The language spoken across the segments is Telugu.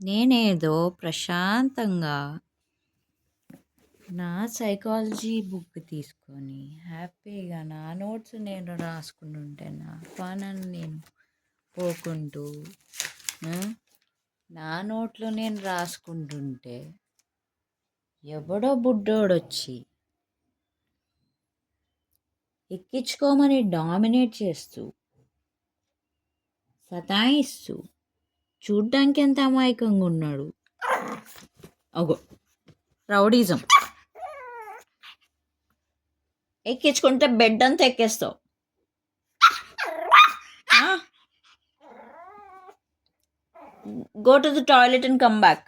నేనేదో ప్రశాంతంగా నా సైకాలజీ బుక్ తీసుకొని హ్యాపీగా నా నోట్స్ నేను రాసుకుంటుంటే నా పనని నేను పోకుంటూ నా నోట్లో నేను రాసుకుంటుంటే ఎవడో బుడ్డోడొచ్చి ఎక్కించుకోమని డామినేట్ చేస్తూ సతాయిస్తూ చూడ్డానికి ఎంత అమాయకంగా ఉన్నాడు. అగో రౌడీజం. ఎక్కించుకుంటే బెడ్ అంతా ఎక్కేస్తావు. Go to the toilet and come back.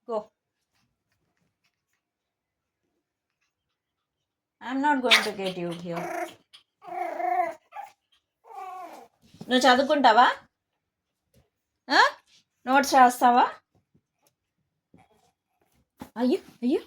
Go. I'm not going to get you here. నువ్వు చదువుకుంటావా? నోట్స్ రాస్తావా? అయ్యో అయ్యో,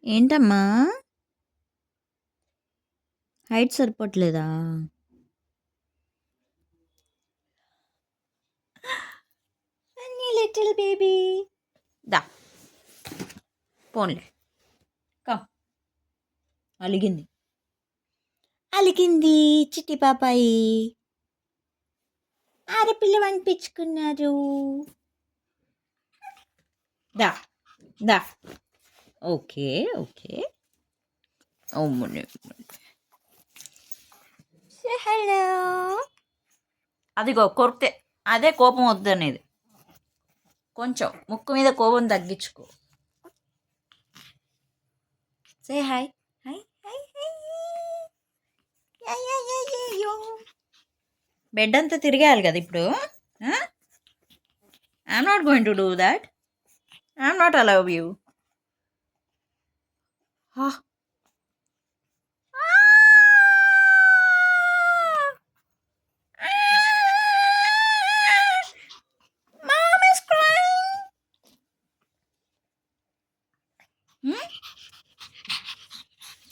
ఏంటమ్మా హైట్ సరిపోవట్లేదా? లిటిల్ బేబీ దా పోన్లే కమ్. అలిగింది అలిగింది చిట్టి పాపాయి. ఆడపిల్ల అనిపించుకున్నారు. దా దా. Okay okay. హలో. అదిగో కొరితే అదే కోపం వద్దనేది. కొంచెం ముక్కు మీద కోపం తగ్గించుకో. Say hi hi hi bed అంతా తిరిగేయాలి కదా ఇప్పుడు. I'm not going to do that. I'm not allow you.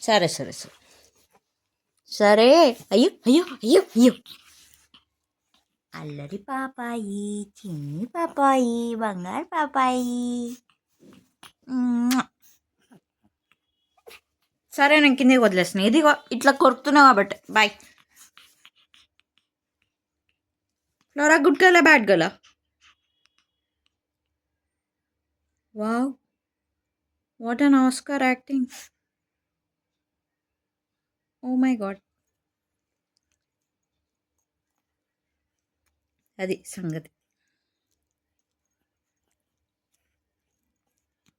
సరే సరే సరే సరే. అయ్యో అయ్యో అయ్యో అయ్యో. అల్లరి పాపాయి, చిన్ని పాపాయి, బంగారు పాపాయి. సరే నేను కిందకి వదిలేస్తున్నాను. ఇదిగో ఇట్లా కొరుకుతున్నావు కాబట్టి బాయ్. ఫ్లోరా గుడ్ గర్లా బ్యాడ్ గర్లా? Wow, what an Oscar acting. Oh my god. అది సంగతి.